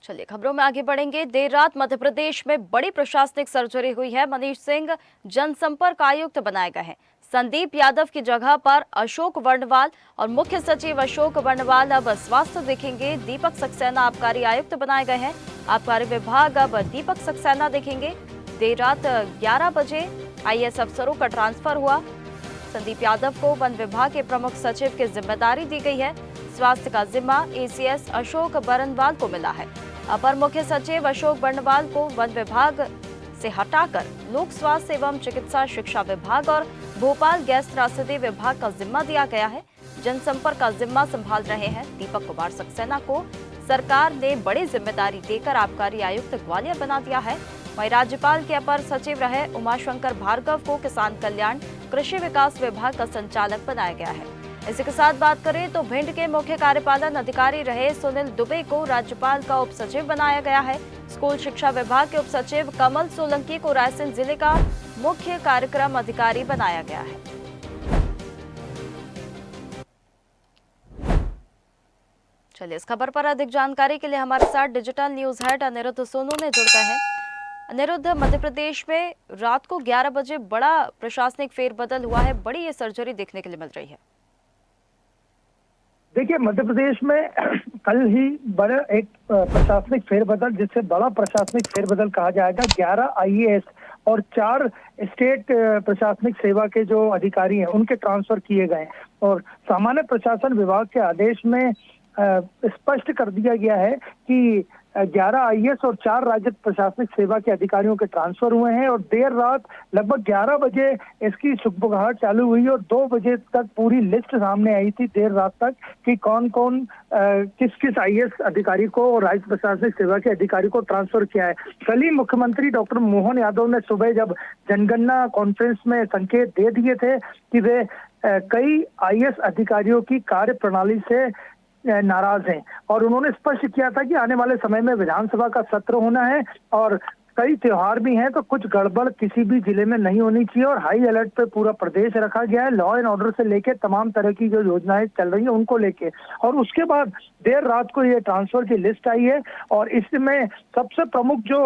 चलिए खबरों में आगे बढ़ेंगे। देर रात मध्य प्रदेश में बड़ी प्रशासनिक सर्जरी हुई है। मनीष सिंह जनसंपर्क आयुक्त बनाए गए हैं। संदीप यादव की जगह पर अशोक वर्णवाल और मुख्य सचिव अशोक वर्णवाल अब स्वास्थ्य देखेंगे। दीपक सक्सेना आबकारी आयुक्त बनाए गए हैं। आबकारी विभाग अब दीपक सक्सेना देखेंगे। देर रात 11 बजे आईएएस अफसरों का ट्रांसफर हुआ। संदीप यादव को वन विभाग के प्रमुख सचिव की जिम्मेदारी दी गई है। स्वास्थ्य का जिम्मा एसीएस अशोक बरनवाल को मिला है। अपर मुख्य सचिव अशोक बरनवाल को वन विभाग से हटाकर लोक स्वास्थ्य एवं चिकित्सा शिक्षा विभाग और भोपाल गैस त्रासदी विभाग का जिम्मा दिया गया है। जनसंपर्क का जिम्मा संभाल रहे हैं दीपक कुमार सक्सेना को सरकार ने बड़ी जिम्मेदारी देकर आबकारी आयुक्त ग्वालियर बना दिया है। वहीं राज्यपाल के अपर सचिव रहे उमाशंकर भार्गव को किसान कल्याण कृषि विकास विभाग का संचालक बनाया गया है। इसी के साथ बात करें तो भिंड के मुख्य कार्यपालन अधिकारी रहे सुनील दुबे को राज्यपाल का उप सचिव बनाया गया है। स्कूल शिक्षा विभाग के उप सचिव कमल सोलंकी को रायसेन जिले का मुख्य कार्यक्रम अधिकारी बनाया गया है। चलिए इस खबर पर अधिक जानकारी के लिए हमारे साथ digital news head Anirudh Sonu ने जुड़ गए हैं। अनिरुद्ध, मध्य प्रदेश में रात को 11 बजे बड़ा प्रशासनिक फेरबदल हुआ है। बड़ी ये सर्जरी देखने के लिए मिल रही है। देखिए, मध्य प्रदेश में कल ही बड़ा एक प्रशासनिक फेरबदल, जिससे बड़ा प्रशासनिक फेरबदल कहा जाएगा। 11 आईएएस और 4 स्टेट प्रशासनिक सेवा के जो अधिकारी हैं उनके ट्रांसफर किए गए और सामान्य प्रशासन विभाग के आदेश में स्पष्ट कर दिया गया है कि 11 आईएएस और 4 राज्य प्रशासनिक सेवा के अधिकारियों के ट्रांसफर हुए हैं और देर रात लगभग 11 बजे इसकी सुगबुगाहट चालू हुई और 2 बजे तक पूरी लिस्ट सामने आई थी देर रात तक कि कौन कौन किस किस आईएएस अधिकारी को और राज्य प्रशासनिक सेवा के अधिकारी को ट्रांसफर किया है। कल ही मुख्यमंत्री डॉक्टर मोहन यादव ने सुबह जब जनगणना कॉन्फ्रेंस में संकेत दे दिए थे कि वे कई आईएएस अधिकारियों की कार्य प्रणाली से नाराज हैं और उन्होंने स्पष्ट किया था कि आने वाले समय में विधानसभा का सत्र होना है और कई त्योहार भी हैं, तो कुछ गड़बड़ किसी भी जिले में नहीं होनी चाहिए और हाई अलर्ट पे पूरा प्रदेश रखा गया है। लॉ एंड ऑर्डर से लेके तमाम तरह की जो योजनाएं चल रही हैं उनको लेके, और उसके बाद देर रात को ये ट्रांसफर की लिस्ट आई है और इसमें सबसे प्रमुख जो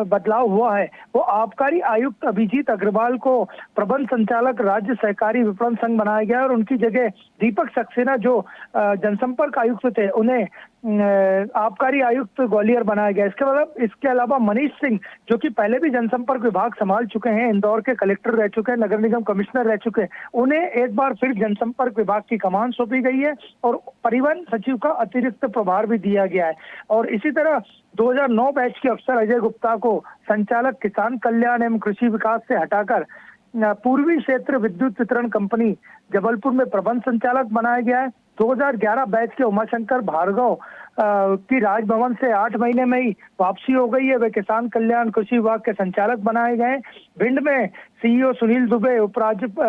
बदलाव हुआ है वो आबकारी आयुक्त अभिजीत अग्रवाल को प्रबंध संचालक राज्य सहकारी विपणन संघ बनाया गया और उनकी जगह दीपक सक्सेना जो जनसंपर्क आयुक्त थे उन्हें आबकारी आयुक्त ग्वालियर बनाया गया। इसके अलावा मनीष सिंह जो कि पहले भी जनसंपर्क विभाग संभाल चुके हैं, इंदौर के कलेक्टर रह चुके हैं, नगर निगम कमिश्नर रह चुके हैं, उन्हें एक बार फिर जनसंपर्क विभाग की कमान सौंपी गई है और परिवहन सचिव का अतिरिक्त प्रभार भी दिया गया है। और इसी तरह 2009 बैच के अफसर अजय गुप्ता को संचालक किसान कल्याण एवं कृषि विकास से हटाकर पूर्वी क्षेत्र विद्युत वितरण कंपनी जबलपुर में प्रबंध संचालक बनाया गया है। 2011 बैच के उमाशंकर भार्गव की राजभवन से 8 महीने में ही वापसी हो गई है, वे किसान कल्याण कृषि विभाग के संचालक बनाए गए। भिंड में सीईओ सुनील दुबे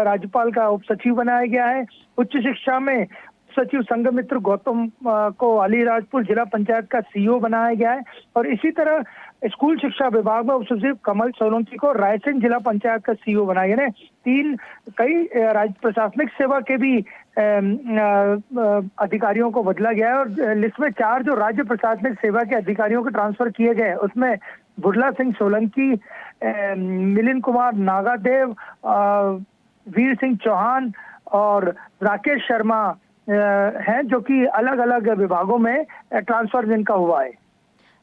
राज्यपाल का उप सचिव बनाया गया है। उच्च शिक्षा में सचिव संघमित्र गौतम को अलीराजपुर जिला पंचायत का सीईओ बनाया गया है और इसी तरह स्कूल शिक्षा विभाग में उप सचिव कमल सोलंकी को रायसेन जिला पंचायत का सीईओ बनाया गया है। 3 कई राज्य प्रशासनिक सेवा के भी अधिकारियों को बदला गया है और लिस्ट में 4 जो राज्य प्रशासनिक सेवा के अधिकारियों को ट्रांसफर किए गए उसमें बुढ़ला सिंह सोलंकी, मिलिंद कुमार नागादेव, वीर सिंह चौहान और राकेश शर्मा हैं, जो कि अलग अलग विभागों में ट्रांसफर जिनका हुआ है।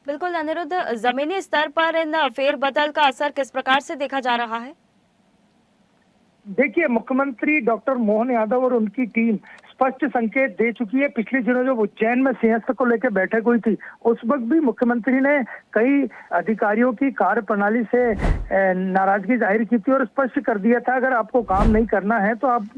बिल्कुल अनिरुद्ध, जमीनी स्तर पर इन फेरबदल का असर किस प्रकार से देखा जा रहा है? देखिए, मुख्यमंत्री डॉक्टर मोहन यादव और उनकी टीम स्पष्ट संकेत दे चुकी है। पिछले दिनों जब उज्जैन में सिंहस्थ को लेकर बैठक हुई थी उस वक्त भी मुख्यमंत्री ने कई अधिकारियों की कार्य प्रणाली से नाराजगी जाहिर की थी और स्पष्ट कर दिया था अगर आपको काम नहीं करना है तो आप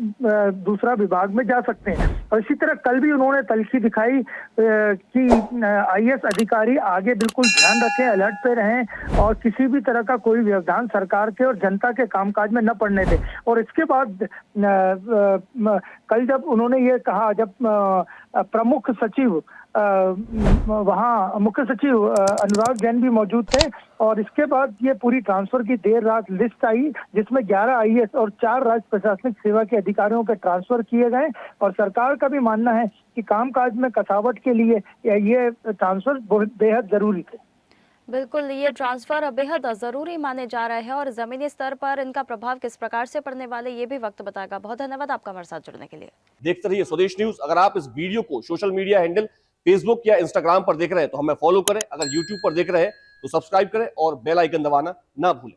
दूसरा विभाग में जा सकते हैं। और इसी तरह कल भी उन्होंने तल्खी दिखाई कि आईएएस अधिकारी आगे बिल्कुल ध्यान रखें, अलर्ट पे रहें और किसी भी तरह का कोई व्यवधान सरकार के और जनता के कामकाज में न पड़ने दें। और इसके बाद कल जब उन्होंने ये कहा, जब प्रमुख सचिव वहाँ मुख्य सचिव अनुराग जैन भी मौजूद थे। और इसके बाद ये पूरी ट्रांसफर की देर रात लिस्ट आई, जिसमें 11 आईएएस और 4 राज्य प्रशासनिक सेवा के अधिकारियों के ट्रांसफर किए गए। और सरकार का भी मानना है कि कामकाज में कसावट के लिए ये ट्रांसफर बेहद जरूरी थे। बिल्कुल, ये ट्रांसफर बेहद जरूरी माने जा रहे हैं और जमीनी स्तर पर इनका प्रभाव किस प्रकार से पड़ने वाले ये भी वक्त बताएगा। बहुत धन्यवाद आपका हमारे साथ जुड़ने के लिए। देखते रहिए स्वदेश न्यूज। अगर आप इस वीडियो को सोशल मीडिया हैंडल फेसबुक या इंस्टाग्राम पर देख रहे हैं तो हमें फॉलो करें। अगर यूट्यूब पर देख रहे हैं तो सब्सक्राइब करें और बेल आइकन दबाना ना भूलें।